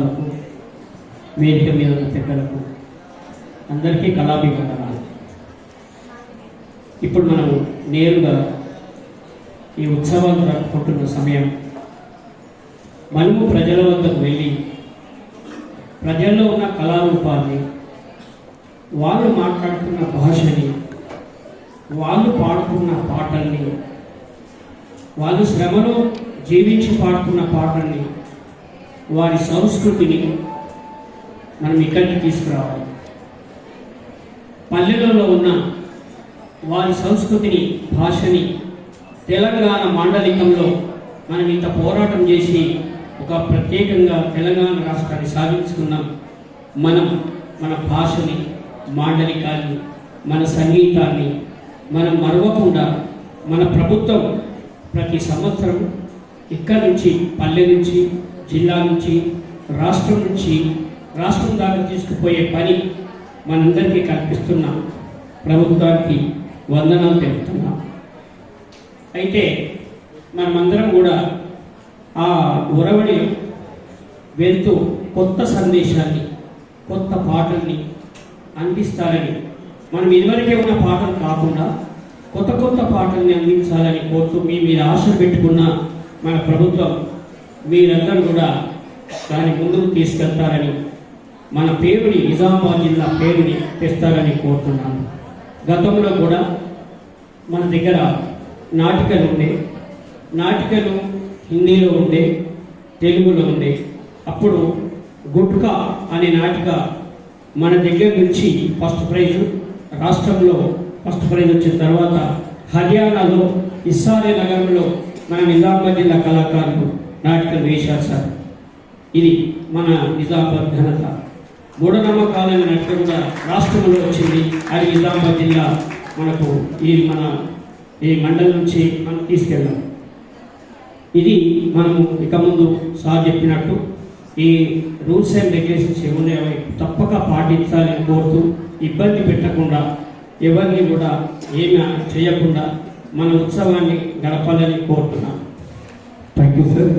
కళాకారులకు, వేదిక మీద ఉన్న పెద్దలకు అందరికీ కళాభివందనాలు. ఇప్పుడు మనం నేరుగా ఈ ఉత్సవాలు జరుపుకుంటున్న సమయం, మనము ప్రజల వద్దకు వెళ్ళి ప్రజల్లో ఉన్న కళారూపాన్ని, వాళ్ళు మాట్లాడుతున్న భాషని, వాళ్ళు పాడుతున్న పాటల్ని, వాళ్ళు శ్రమలో జీవించి పాడుతున్న పాటల్ని, వారి సంస్కృతిని మనం ఇక్కడికి తీసుకురావాలి. పల్లెలలో ఉన్న వారి సంస్కృతిని, భాషని తెలంగాణ మాండలికంలో మనం ఇంత పోరాటం చేసి ఒక ప్రత్యేకంగా తెలంగాణ రాష్ట్రాన్ని సాధించుకున్నాం. మనం మన భాషని, మాండలికాన్ని, మన సంగీతాన్ని మనం మరవకుండా మన ప్రభుత్వం ప్రతి సంవత్సరం ఇక్కడి నుంచి, పల్లె నుంచి, జిల్లా నుంచి, రాష్ట్రం దాకా తీసుకుపోయే పని మనందరికీ కల్పిస్తున్నాం. ప్రభుత్వానికి వందనాలు తెలుపుతున్నాం. అయితే మనమందరం కూడా ఆ ఉరవడి వెళ్తూ కొత్త సందేశాన్ని, కొత్త పాటల్ని అందిస్తారని, మనం ఇదివరకే ఉన్న పాటలు కాకుండా కొత్త కొత్త పాటల్ని అందించాలని కోరుతూ మీ మీద ఆశలు పెట్టుకున్న మన ప్రభుత్వం మీరందరూ కూడా దాని ముందుకు తీసుకెళ్తారని, మన పేరుని, నిజామాబాద్ జిల్లా పేరుని తెస్తారని కోరుతున్నాను. గతంలో కూడా మన దగ్గర నాటికలు హిందీలో ఉండే, తెలుగులో ఉండే. అప్పుడు గుట్కా అనే నాటిక మన దగ్గర నుంచి ఫస్ట్ ప్రైజ్, రాష్ట్రంలో ఫస్ట్ ప్రైజ్ వచ్చిన తర్వాత హర్యానాలో ఇస్సారే నగరంలో మన నిజామాబాద్ జిల్లా కళాకారులు నాటికలు వేశారు సార్. ఇది మన నిజామాబాద్ ఘనత. మూఢనమ్మకాలైన నాటిక కూడా రాష్ట్రంలో వచ్చింది. అది నిజామాబాద్ జిల్లా మనకు ఈ మండలం నుంచి మనం తీసుకెళ్ళాం. ఇది మనము ఇక ముందు సార్ చెప్పినట్టు ఈ రూల్స్ అండ్ రెగ్యులేషన్స్ ఏమున్నాయో తప్పక పాటించాలని కోరుతూ, ఇబ్బంది పెట్టకుండా, ఎవరిని కూడా ఏమి చేయకుండా మన ఉత్సవాన్ని గడపాలని కోరుతున్నాను. Thank you sir.